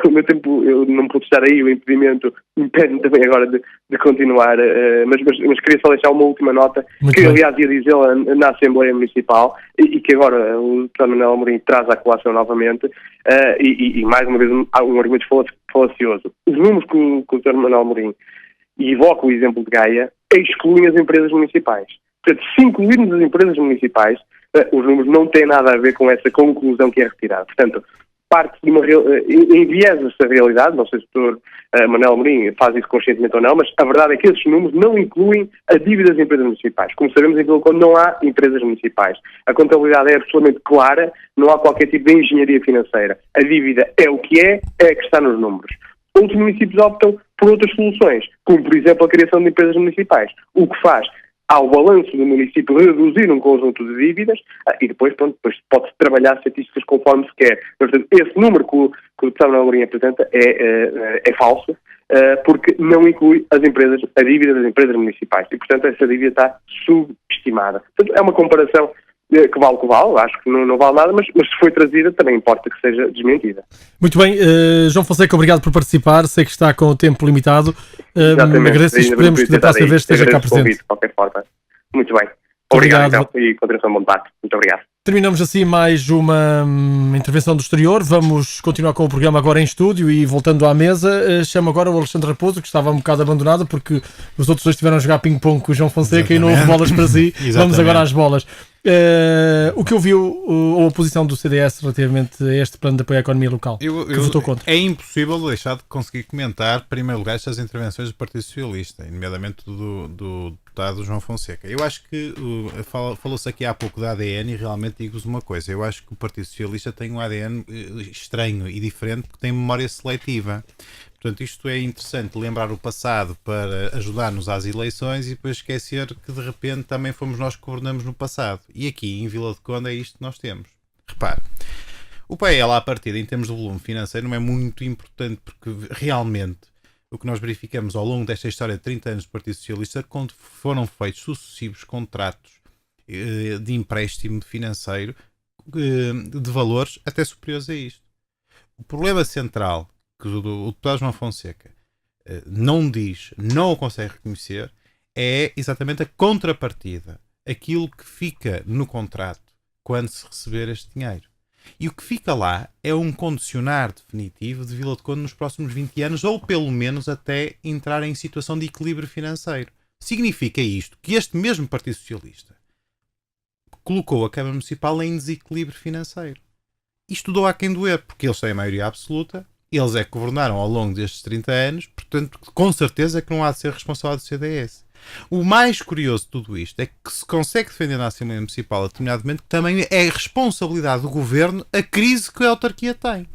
F: o meu tempo, eu não pude estar aí, o impedimento impede-me também agora de continuar, mas queria só deixar uma última nota,
A: Muito
F: que
A: bem.
F: aliás ia dizê-la na Assembleia Municipal e que agora o Dr. Manuel Amorim traz à colação novamente, e mais uma vez um argumento falacioso. Os números que o Dr. Manuel Amorim evoca o exemplo de Gaia, excluem as empresas municipais. Portanto, se incluirmos as empresas municipais, os números não têm nada a ver com essa conclusão que é retirada. Portanto, parte de enviesa-se a realidade, não sei se o Dr. Manuel Amorim faz isso conscientemente ou não, mas a verdade é que esses números não incluem a dívida das empresas municipais. Como sabemos, em Vila do Conde não há empresas municipais. A contabilidade é absolutamente clara, não há qualquer tipo de engenharia financeira. A dívida é o que é a que está nos números. Outros municípios optam por outras soluções, como, por exemplo, a criação de empresas municipais, o que faz ao balanço do município reduzir um conjunto de dívidas e depois pode-se trabalhar estatísticas conforme se quer. Portanto, esse número que o Deputado Manuel Amorim apresenta é falso, porque não inclui a dívida das empresas municipais e, portanto, essa dívida está subestimada. Portanto, é uma comparação que vale o que vale, acho que não vale nada, mas se foi trazida também importa que seja desmentida.
A: Muito bem, João Fonseca, obrigado por participar. Sei que está com o tempo limitado. Agradeço e esperemos que da próxima vez esteja cá presente.
F: De qualquer forma. Muito bem.
A: Obrigado.
F: Então, e continuação de bom debate. Muito obrigado.
A: Terminamos assim mais uma intervenção do exterior. Vamos continuar com o programa agora em estúdio e voltando à mesa. Chamo agora o Alexandre Raposo, que estava um bocado abandonado porque os outros dois estiveram a jogar ping-pong com o João Fonseca. Exatamente. E não houve bolas para si. Vamos agora às bolas. O que ouviu a oposição do CDS relativamente a este plano de apoio à economia local? Que votou contra?
C: É impossível deixar de conseguir comentar, em primeiro lugar, estas intervenções do Partido Socialista, nomeadamente do deputado João Fonseca. Eu acho que falou-se aqui há pouco da ADN e realmente digo-vos uma coisa. Eu acho que o Partido Socialista tem um ADN estranho e diferente porque tem memória seletiva. Portanto, isto é interessante, lembrar o passado para ajudar-nos às eleições e depois esquecer que de repente também fomos nós que governamos no passado. E aqui, em Vila de Conde, é isto que nós temos. Repare, o PL à partida, em termos de volume financeiro, não é muito importante porque realmente o que nós verificamos ao longo desta história de 30 anos do Partido Socialista, quando foram feitos sucessivos contratos de empréstimo financeiro de valores até superiores a isto. O problema central que o deputado João Fonseca não diz, não o consegue reconhecer, é exatamente a contrapartida. Aquilo que fica no contrato quando se receber este dinheiro. E o que fica lá é um condicionar definitivo de Vila de Conde nos próximos 20 anos, ou pelo menos até entrar em situação de equilíbrio financeiro. Significa isto que este mesmo Partido Socialista colocou a Câmara Municipal em desequilíbrio financeiro. Isto doa a quem doer, porque eles têm a maioria absoluta, eles é que governaram ao longo destes 30 anos, portanto, com certeza que não há de ser responsável do CDS. O mais curioso de tudo isto é que se consegue defender na Assembleia Municipal, determinadamente, que também é responsabilidade do Governo a crise que a autarquia tem.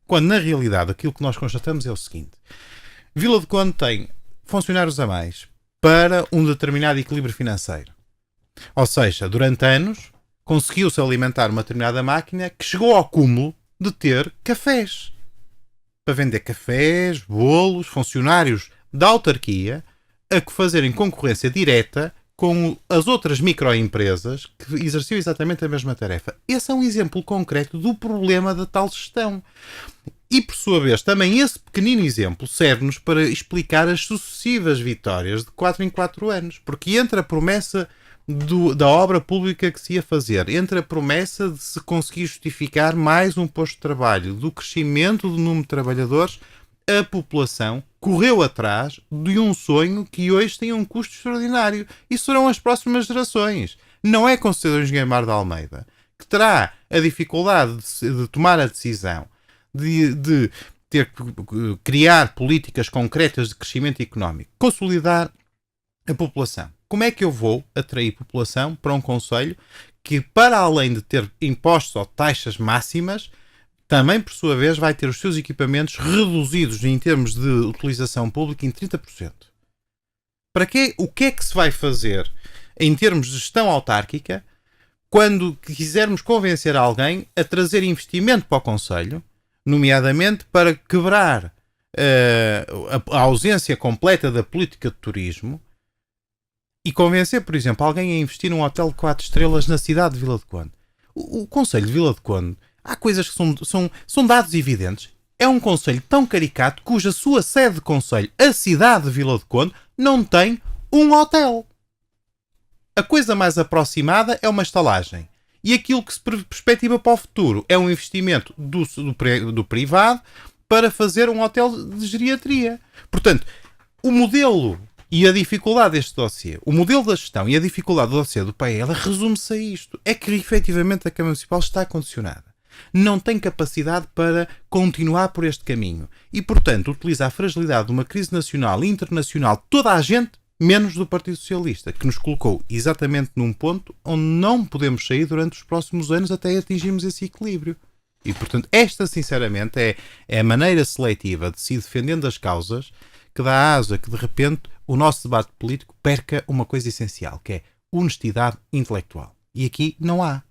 C: Quando, na realidade, aquilo que nós constatamos é o seguinte. Vila do Conde tem funcionários a mais para um determinado equilíbrio financeiro. Ou seja, durante anos, conseguiu-se alimentar uma determinada máquina que chegou ao cúmulo de ter cafés. Para vender cafés, bolos, funcionários da autarquia a fazerem concorrência direta com as outras microempresas que exerciam exatamente a mesma tarefa. Esse é um exemplo concreto do problema da tal gestão. E, por sua vez, também esse pequenino exemplo serve-nos para explicar as sucessivas vitórias de 4 em 4 anos. Porque entre a promessa da obra pública que se ia fazer, entre a promessa de se conseguir justificar mais um posto de trabalho, do crescimento do número de trabalhadores, a população correu atrás de um sonho que hoje tem um custo extraordinário. E serão as próximas gerações. Não é com o Sr. Engenheiro Mar de Almeida que terá a dificuldade de tomar a decisão de ter que criar políticas concretas de crescimento económico, consolidar a população. Como é que eu vou atrair população para um concelho que, para além de ter impostos ou taxas máximas, também, por sua vez, vai ter os seus equipamentos reduzidos em termos de utilização pública em 30%? Para quê? O que é que se vai fazer em termos de gestão autárquica quando quisermos convencer alguém a trazer investimento para o concelho, nomeadamente para quebrar a ausência completa da política de turismo e convencer, por exemplo, alguém a investir num hotel de 4 estrelas na cidade de Vila do Conde? O concelho de Vila do Conde, há coisas que são dados evidentes. É um concelho tão caricato cuja sua sede de concelho, a cidade de Vila do Conde, não tem um hotel. A coisa mais aproximada é uma estalagem. E aquilo que se perspectiva para o futuro é um investimento do privado para fazer um hotel de geriatria. Portanto, o modelo e a dificuldade deste dossiê, o modelo da gestão e a dificuldade do dossiê do PL resume-se a isto. É que, efetivamente, a Câmara Municipal está condicionada. Não tem capacidade para continuar por este caminho. E, portanto, utiliza a fragilidade de uma crise nacional e internacional, toda a gente, menos do Partido Socialista, que nos colocou exatamente num ponto onde não podemos sair durante os próximos anos até atingirmos esse equilíbrio. E, portanto, esta, sinceramente, é a maneira seletiva de se ir defendendo as causas que dá asa que, de repente, o nosso debate político perca uma coisa essencial, que é honestidade intelectual. E aqui não há.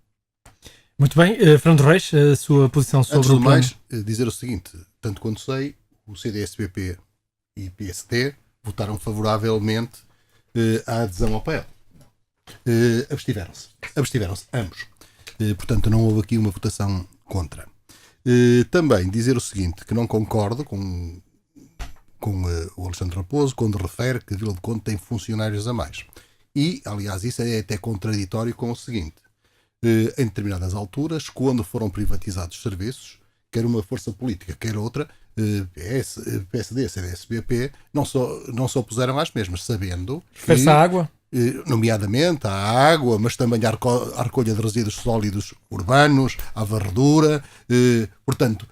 A: Muito bem. Fernando Reis, a sua posição sobre
D: Antes
A: o
D: do
A: plano?
D: mais, dizer o seguinte, tanto quanto sei, o CDS-PP e PSD votaram favoravelmente à adesão ao PL. Abstiveram-se ambos. Portanto, não houve aqui uma votação contra. Também dizer o seguinte, que não concordo com o Alexandre Raposo quando refere que Vila do Conde tem funcionários a mais. E, aliás, isso é até contraditório com o seguinte. Em determinadas alturas, quando foram privatizados serviços, quer uma força política, quer outra, PS, PSD, CDS-BP, não só puseram às mesmas, sabendo que,
A: a água?
D: Nomeadamente à água, mas também à recolha de resíduos sólidos urbanos, à varredura. Portanto,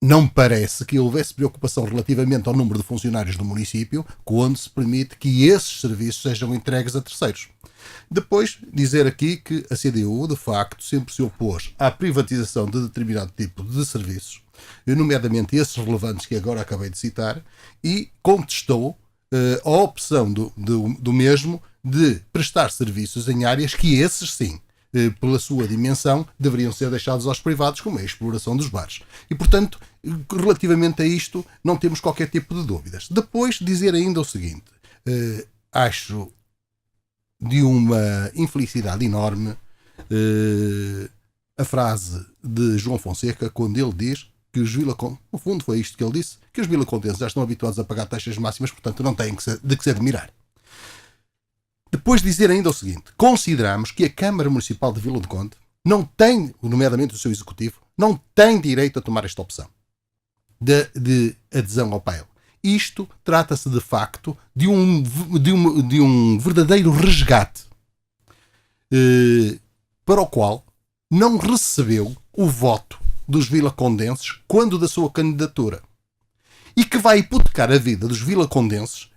D: não me parece que houvesse preocupação relativamente ao número de funcionários do município quando se permite que esses serviços sejam entregues a terceiros. Depois, dizer aqui que a CDU, de facto, sempre se opôs à privatização de determinado tipo de serviços, nomeadamente esses relevantes que agora acabei de citar, e contestou a opção do mesmo de prestar serviços em áreas que esses sim, pela sua dimensão, deveriam ser deixados aos privados, como é a exploração dos bares. E, portanto, relativamente a isto, não temos qualquer tipo de dúvidas. Depois, dizer ainda o seguinte, acho de uma infelicidade enorme a frase de João Fonseca, quando ele diz que os vilacondenses, no fundo foi isto que ele disse, que os vilacondenses já estão habituados a pagar taxas máximas, portanto não têm de que se admirar. Depois dizer ainda o seguinte, consideramos que a Câmara Municipal de Vila do Conde não tem, nomeadamente o seu executivo, não tem direito a tomar esta opção de adesão ao PAEL. Isto trata-se de facto de um verdadeiro resgate para o qual não recebeu o voto dos vilacondenses quando da sua candidatura e que vai hipotecar a vida dos vilacondenses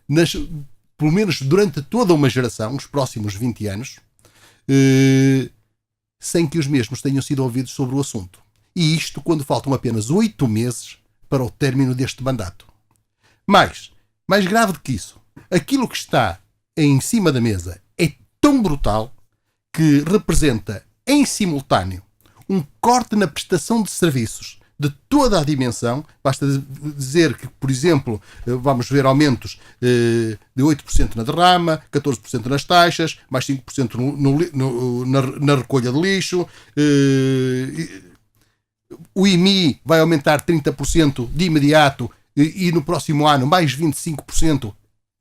D: pelo menos durante toda uma geração, os próximos 20 anos, sem que os mesmos tenham sido ouvidos sobre o assunto. E isto quando faltam apenas 8 meses para o término deste mandato. Mais grave do que isso, aquilo que está em cima da mesa é tão brutal que representa em simultâneo um corte na prestação de serviços de toda a dimensão. Basta dizer que, por exemplo, vamos ver aumentos de 8% na derrama, 14% nas taxas, mais 5% na recolha de lixo. O IMI vai aumentar 30% de imediato e no próximo ano mais 25%.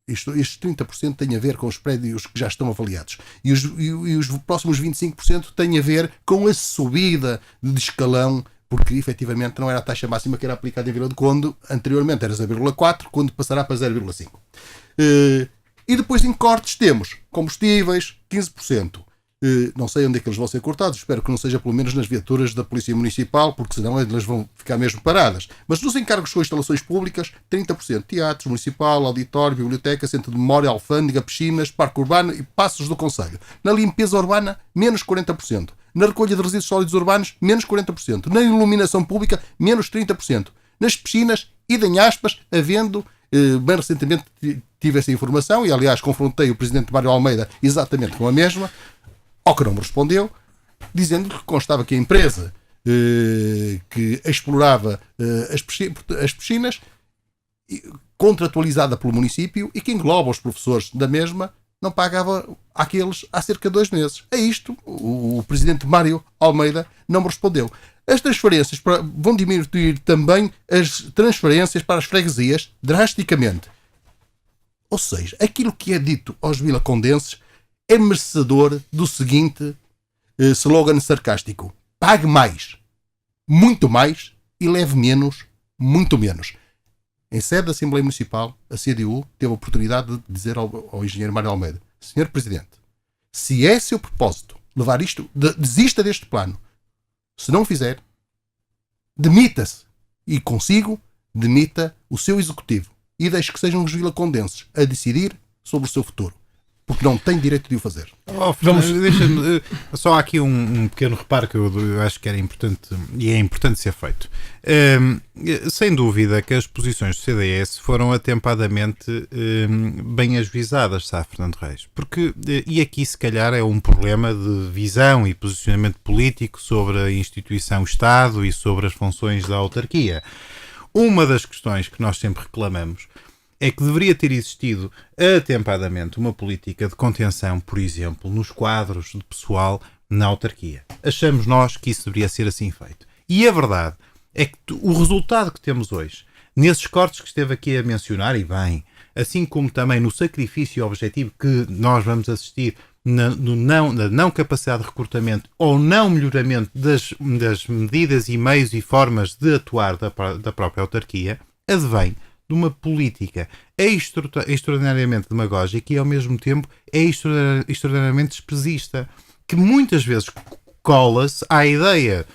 D: Estes 30% têm a ver com os prédios que já estão avaliados. E os próximos 25% têm a ver com a subida de escalão, porque efetivamente não era a taxa máxima que era aplicada em Vila do Conde. Anteriormente era 0,4, quando passará para 0,5. E depois em cortes temos combustíveis, 15%. Não sei onde é que eles vão ser cortados, espero que não seja pelo menos nas viaturas da Polícia Municipal, porque senão elas vão ficar mesmo paradas. Mas nos encargos com instalações públicas, 30%. Teatros, municipal, auditório, biblioteca, centro de memória, alfândega, piscinas, parque urbano e passos do concelho. Na limpeza urbana, menos 40%. Na recolha de resíduos sólidos urbanos, menos 40%. Na iluminação pública, menos 30%. Nas piscinas, idem aspas, havendo... bem recentemente tive essa informação e, aliás, confrontei o presidente Mário Almeida exatamente com a mesma, ao que não me respondeu, dizendo que constava que a empresa que explorava as piscinas, contratualizada pelo município e que engloba os professores da mesma, não pagava àqueles há cerca de 2 meses. A isto, o presidente Mário Almeida não me respondeu. As transferências vão diminuir também as transferências para as freguesias drasticamente. Ou seja, aquilo que é dito aos vilacondenses é merecedor do seguinte slogan sarcástico: pague mais, muito mais, e leve menos, muito menos. Em sede da Assembleia Municipal, a CDU teve a oportunidade de dizer ao engenheiro Mário Almeida: Senhor Presidente, se é seu propósito levar isto, desista deste plano. Se não fizer, demita-se. E consigo, demita o seu executivo. E deixe que sejam os vilacondenses a decidir sobre o seu futuro. Porque não tem direito de o fazer.
C: Deixa-me só aqui um pequeno reparo que eu acho que era importante e é importante ser feito. Sem dúvida que as posições do CDS foram atempadamente bem ajuizadas, sabe, Fernando Reis? Porque, e aqui se calhar é um problema de visão e posicionamento político sobre a instituição Estado e sobre as funções da autarquia. Uma das questões que nós sempre reclamamos é que deveria ter existido atempadamente uma política de contenção, por exemplo, nos quadros de pessoal na autarquia. Achamos nós que isso deveria ser assim feito. E a verdade é que o resultado que temos hoje, nesses cortes que esteve aqui a mencionar, e bem, assim como também no sacrifício objetivo que nós vamos assistir na não capacidade de recrutamento ou não melhoramento das medidas e meios e formas de atuar da própria autarquia, advém de uma política extraordinariamente demagógica e, ao mesmo tempo, é extraordinariamente desprezista, que muitas vezes cola-se à ideia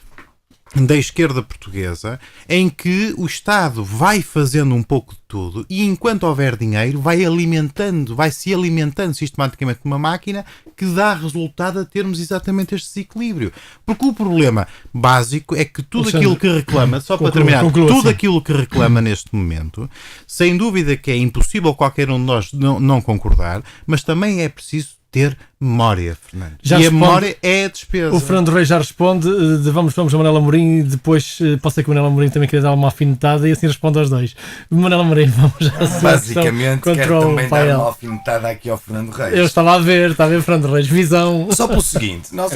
C: da esquerda portuguesa, em que o Estado vai fazendo um pouco de tudo e, enquanto houver dinheiro, vai-se alimentando sistematicamente uma máquina que dá resultado a termos exatamente este desequilíbrio. Porque o problema básico é que tudo aquilo que reclama, só para terminar, tudo aquilo que reclama neste momento, sem dúvida que é impossível qualquer um de nós não concordar, mas também é preciso ter memória, Fernando. E a memória é a despesa.
A: O Fernando Reis já responde, vamos a Manela Amorim, e depois pode ser que o Manela Amorim também queira dar uma afinetada e assim responde aos dois. Manela Amorim, vamos já a
E: basicamente, quero também dar uma afinetada aqui ao Fernando Reis.
A: Eu estava a ver, Fernando Reis, visão.
E: Só pelo seguinte, nós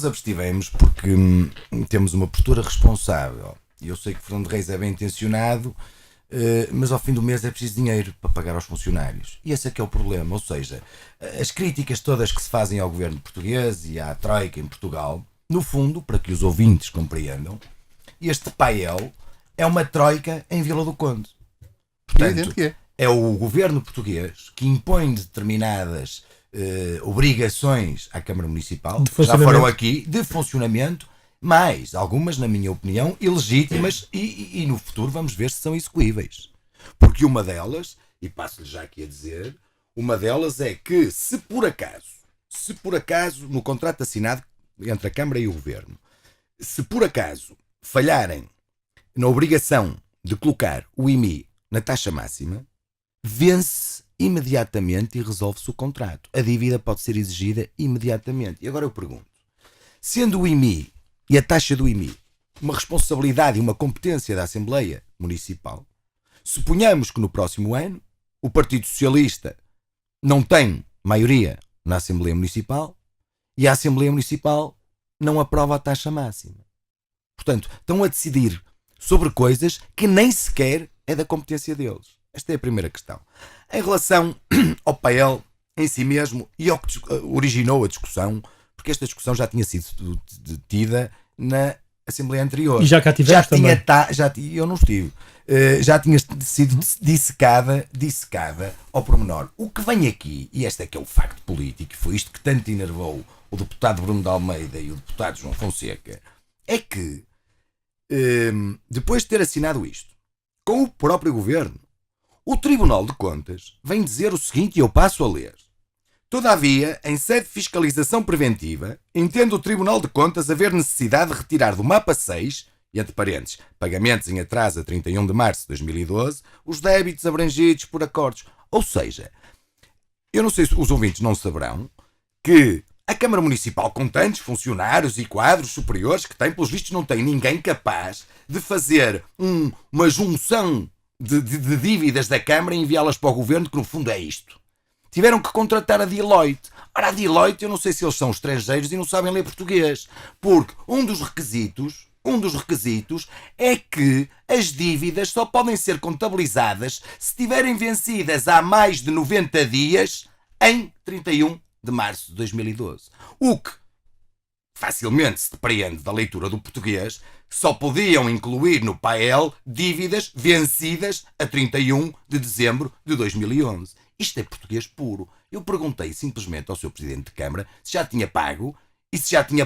E: abstivemos porque temos uma postura responsável. E eu sei que Fernando Reis é bem intencionado, mas ao fim do mês é preciso dinheiro para pagar aos funcionários. E esse é que é o problema. Ou seja, as críticas todas que se fazem ao governo português e à Troika em Portugal, no fundo, para que os ouvintes compreendam, este pael é uma Troika em Vila do Conde. Portanto, é o governo português que impõe determinadas obrigações à Câmara Municipal, que já foram aqui, de funcionamento, mas algumas, na minha opinião, ilegítimas e no futuro vamos ver se são execuíveis. Porque uma delas e passo-lhe já aqui a dizer, uma delas é que, se por acaso, no contrato assinado entre a Câmara e o Governo, se por acaso falharem na obrigação de colocar o IMI na taxa máxima, vence imediatamente e resolve-se o contrato. A dívida pode ser exigida imediatamente. E agora eu pergunto, sendo o IMI e a taxa do IMI uma responsabilidade e uma competência da Assembleia Municipal, suponhamos que no próximo ano o Partido Socialista não tem maioria na Assembleia Municipal e a Assembleia Municipal não aprova a taxa máxima. Portanto, estão a decidir sobre coisas que nem sequer é da competência deles. Esta é a primeira questão. Em relação ao PAEL em si mesmo e ao que originou a discussão, porque esta discussão já tinha sido tida na Assembleia anterior.
A: E já cá tivemos também.
E: Eu não estive. Já tinha sido dissecada ao pormenor. O que vem aqui, e este é que é o facto político, foi isto que tanto enervou o deputado Bruno de Almeida e o deputado João Fonseca, é que, depois de ter assinado isto, com o próprio Governo, o Tribunal de Contas vem dizer o seguinte, e eu passo a ler. Todavia, em sede de fiscalização preventiva, entende o Tribunal de Contas haver necessidade de retirar do mapa 6, e entre parênteses, pagamentos em atraso a 31 de março de 2012, os débitos abrangidos por acordos. Ou seja, eu não sei se os ouvintes não saberão que a Câmara Municipal, com tantos funcionários e quadros superiores que tem, pelos vistos não tem ninguém capaz de fazer uma junção de dívidas da Câmara e enviá-las para o Governo, que no fundo é isto. Tiveram que contratar a Deloitte. Ora, a Deloitte, eu não sei se eles são estrangeiros e não sabem ler português. Porque um dos requisitos é que as dívidas só podem ser contabilizadas se estiverem vencidas há mais de 90 dias em 31 de março de 2012. O que facilmente se depreende da leitura do português, só podiam incluir no PAEL dívidas vencidas a 31 de dezembro de 2011. Isto é português puro. Eu perguntei simplesmente ao seu Presidente de Câmara se já tinha pago e se já tinha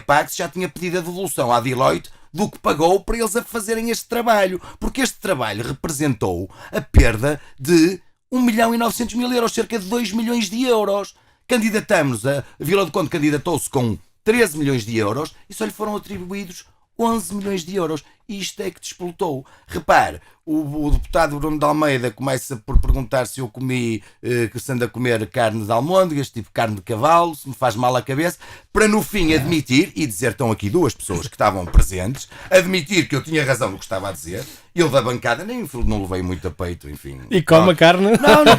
E: pedido a devolução à Deloitte do que pagou para eles a fazerem este trabalho. Porque este trabalho representou a perda de 1.900.000 euros, cerca de 2 milhões de euros. Candidatamos, a Vila do Conde candidatou-se com 13 milhões de euros e só lhe foram atribuídos 11 milhões de euros. Isto é que despoltou. Repare, o deputado Bruno de Almeida começa por perguntar se eu comi, que se anda a comer carne de almôndegas, tipo carne de cavalo, se me faz mal a cabeça, para no fim admitir, e dizer, estão aqui duas pessoas que estavam presentes, admitir que eu tinha razão no que estava a dizer. Eu da bancada não levei muito a peito, enfim.
A: E come a carne?
E: Não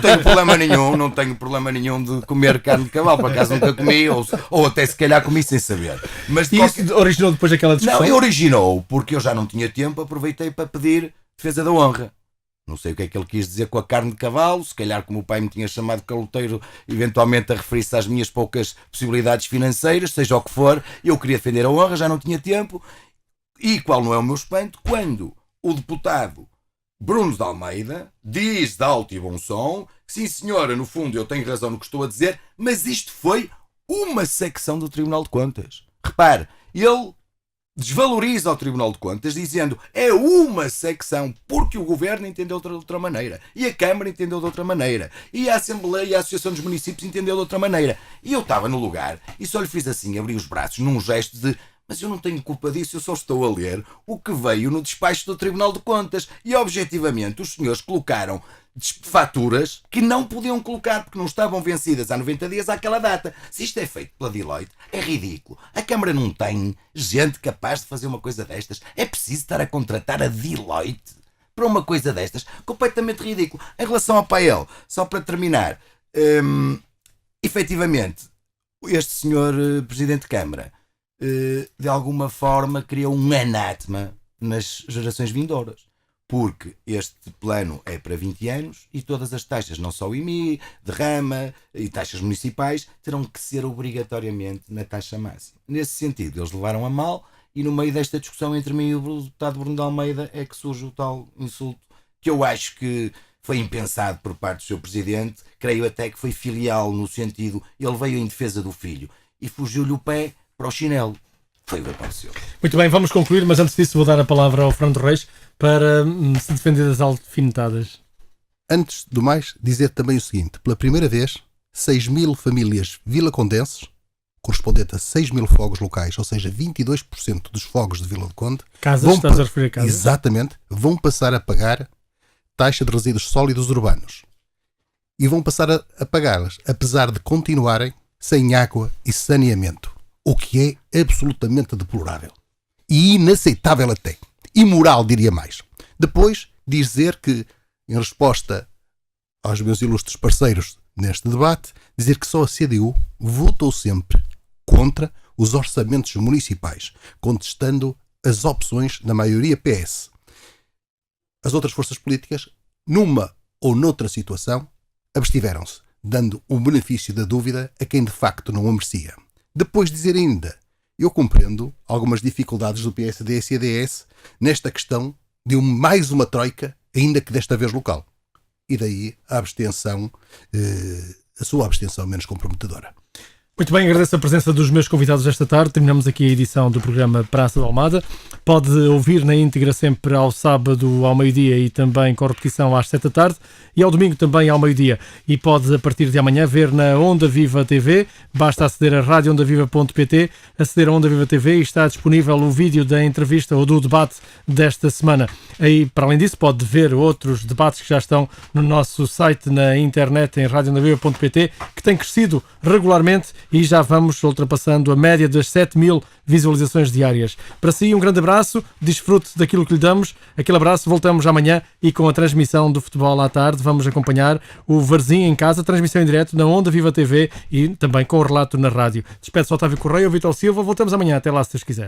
E: tenho problema nenhum de comer carne de cavalo, por acaso nunca comi, ou até se calhar comi sem saber. Mas
A: e isso originou depois aquela discussão?
E: Não, originou, porque eu já não tinha tempo, aproveitei para pedir defesa da honra. Não sei o que é que ele quis dizer com a carne de cavalo, se calhar como o pai me tinha chamado caloteiro, eventualmente a referir-se às minhas poucas possibilidades financeiras, seja o que for, eu queria defender a honra, já não tinha tempo, e qual não é o meu espanto, quando o deputado Bruno de Almeida diz de alto e bom som, sim senhora, no fundo eu tenho razão no que estou a dizer, mas isto foi uma secção do Tribunal de Contas. Repare, ele desvaloriza o Tribunal de Contas dizendo é uma secção, porque o Governo entendeu de outra maneira, e a Câmara entendeu de outra maneira, e a Assembleia e a Associação dos Municípios entendeu de outra maneira. E eu estava no lugar e só lhe fiz assim, abri os braços num gesto de mas eu não tenho culpa disso, eu só estou a ler o que veio no despacho do Tribunal de Contas. E objetivamente os senhores colocaram faturas que não podiam colocar porque não estavam vencidas há 90 dias àquela data. Se isto é feito pela Deloitte, é ridículo. A Câmara não tem gente capaz de fazer uma coisa destas. É preciso estar a contratar a Deloitte para uma coisa destas. Completamente ridículo. Em relação ao PAEL, só para terminar, efetivamente, este senhor Presidente de Câmara de alguma forma criou um anátema nas gerações vindouras, porque este plano é para 20 anos e todas as taxas, não só o IMI, derrama e taxas municipais, terão que ser obrigatoriamente na taxa máxima. Nesse sentido, eles levaram a mal e no meio desta discussão entre mim e o deputado Bruno de Almeida é que surge o tal insulto que eu acho que foi impensado por parte do seu Presidente, creio até que foi filial no sentido, ele veio em defesa do filho e fugiu-lhe o pé para o chinelo. Foi o que aconteceu.
A: Muito bem, vamos concluir, mas antes disso vou dar a palavra ao Fernando Reis para se defender das alfinetadas.
D: Antes do mais, dizer também o seguinte: pela primeira vez, 6.000 famílias vilacondenses, correspondente a 6.000 fogos locais, ou seja, 22% dos fogos de Vila do Conde,
A: Casas, estás a referir a casas?
D: exatamente, vão passar a pagar taxa de resíduos sólidos urbanos. E vão passar a pagá-las, apesar de continuarem sem água e saneamento, o que é absolutamente deplorável. E inaceitável até. Imoral, diria mais. Depois, dizer que, em resposta aos meus ilustres parceiros neste debate, dizer que só a CDU votou sempre contra os orçamentos municipais, contestando as opções da maioria PS. As outras forças políticas, numa ou noutra situação, abstiveram-se, dando o benefício da dúvida a quem de facto não a merecia. Depois dizer ainda, eu compreendo algumas dificuldades do PSD e CDS nesta questão de mais uma troika, ainda que desta vez local. E daí a abstenção, a sua abstenção menos comprometedora.
A: Muito bem, agradeço a presença dos meus convidados esta tarde. Terminamos aqui a edição do programa Praça da Almada. Pode ouvir na íntegra sempre ao sábado ao meio-dia e também com repetição às 7 da tarde e ao domingo também ao meio-dia. E pode, a partir de amanhã, ver na Onda Viva TV. Basta aceder a radioondaviva.pt, aceder a Onda Viva TV e está disponível o vídeo da entrevista ou do debate desta semana. Aí, para além disso, pode ver outros debates que já estão no nosso site na internet em radioondaviva.pt, que tem crescido regularmente e já vamos ultrapassando a média das 7.000 visualizações diárias. Para si, um grande abraço, desfrute daquilo que lhe damos. Aquele abraço, voltamos amanhã e com a transmissão do futebol à tarde vamos acompanhar o Varzim em casa, transmissão em direto na Onda Viva TV e também com o relato na rádio. Despede-se Otávio Correia, o Vitor Silva, voltamos amanhã, até lá se Deus quiser.